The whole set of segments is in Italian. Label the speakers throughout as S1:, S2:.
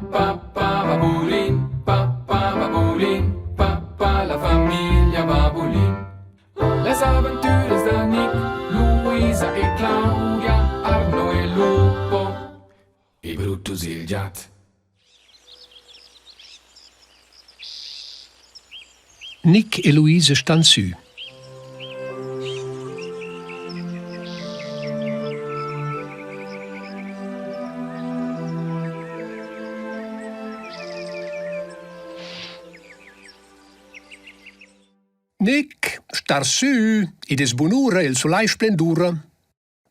S1: papà, la famiglia Babulin. Les aventures de Nick, Luisa e Claudia, Arno e Lupo, e Brutus il gat.
S2: Nick e Luise stan su. Nick, star su, id es bunura il solai splendura.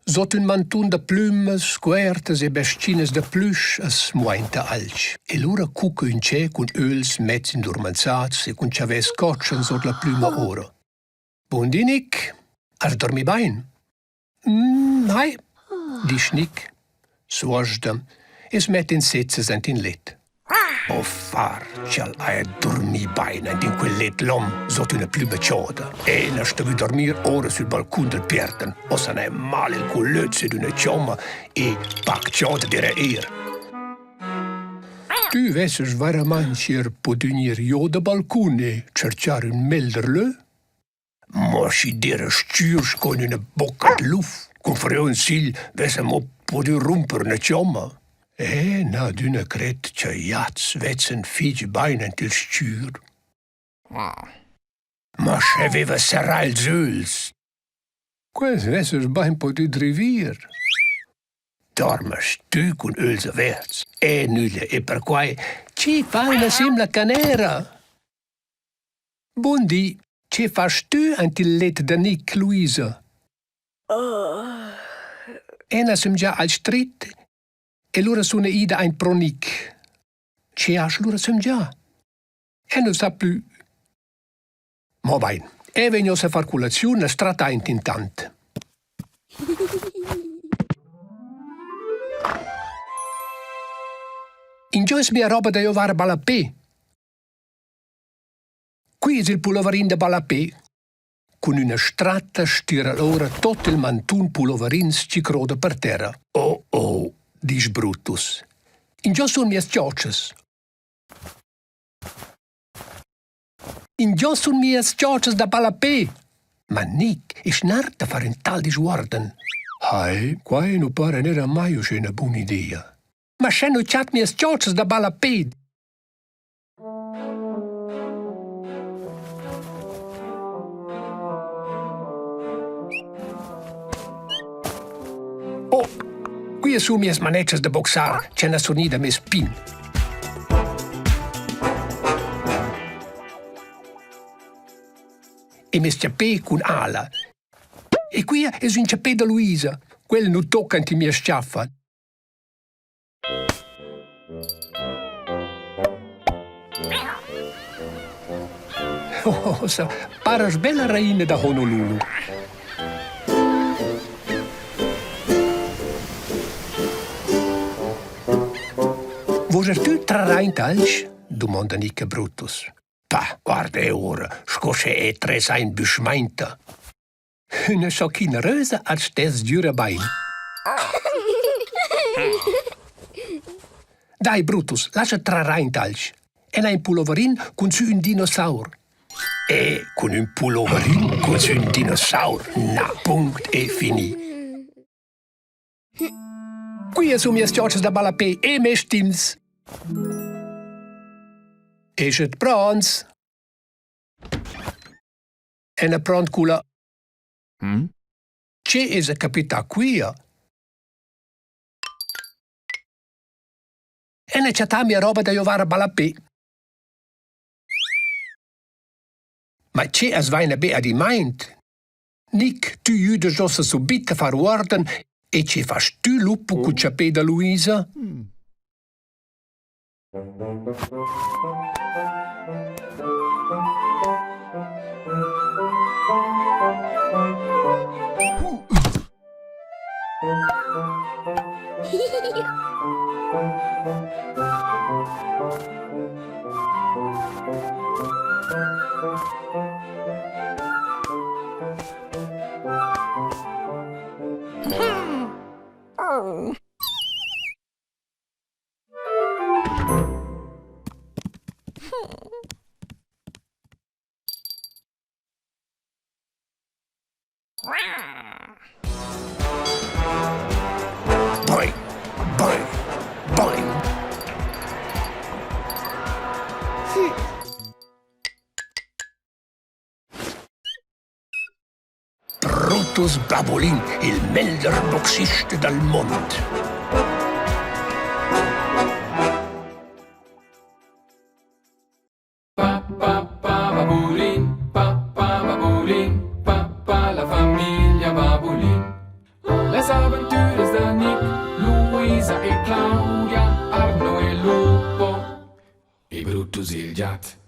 S2: Sot un mantun de plumes, squertes e bestines de plush as muainta alch. E l'ura cuca un ce cun öls mezz indurmanzats e cun ciaves cotschen sot la pluma ora. Buondì, Nick, has dormi bain? Hai, disch Nick, suosda, es met in setzes ant in let. O farcial a dormi baina in quel let l'om sotto una pluma cioda. E ne stavi dormir ora sul balcon del Pierden. O se ne è male il collezzo d'una cioma e pac cioda dire eer. Tu vesses varamantier podunir jo de balcone cerciare un melderle? Ma si dire stuurs con una bocca de luft. Con freonsil vesse mo podur romper una cioma. E na d'una cret tja jats vetsen fige beinen til stuur. Ma c'aveva serra els öls. Quels vesses bein potu drivir. Dormes tu con öls averts. E nulle e per quai ci fa una simla canera. Buondì, ci fas tu antil let de Nick, Luisa? Ena som già al strit. E l'ora sono ida ein pronic. Ce has l'ora sem già. E non sa più. Ma bain, e venio a far colazione strata intant. In giù es mia roba da giovare balapè. Qui è il puloverin de balapè. Con una strata stira l'ora tutto il mantun puloverins ci croda per terra. Oh, oh. Dice Brutus. In già son mias ciocces. In già son mias ciocces da balapè. Ma Nick è snart a fare un tal di sguarden. Hai, quai non pare n'era mai una buona idea. Ma se non c'hat mias ciocces da balapè. Oh! Qui su mias manetges de boxar, c'è una sonida mes pin. E mes ciappè con ala. E qui è un ciappè da Luisa. Quel non tocca anti mia sciaffa. Oh, sa, paras bella raina da Honolulu. Vos tu trareint alch? Domanda Nick a Brutus. Pa, guarda ora, scosce e tres ein beschmeinta. Una sciocchina rösa als stes dura bein. Dai, Brutus, lascia trareint alch. En ein puloverin con su un dinosaur. E con un puloverin con su un dinosaur. Na, punct e fini. Qui su mias ciocces da balapè e mes stims. Is het brons? En a pront cula. Ce is a capita quia? En a c'ha mia roba da giovare balapè. Ma ce as vaina be a di meint? Nick, tu jude jossa subita far worden e ce fas tu lupo cu ciappè da Luisa? Boing, boing, boing. Brutus Babolin, il miglior boxista del mondo.
S1: Babulin, Babulin, Papa la famiglia Babulin. Les aventures de Nick, Luisa e Claudia, Arno e Lupo, e Brutus il gat.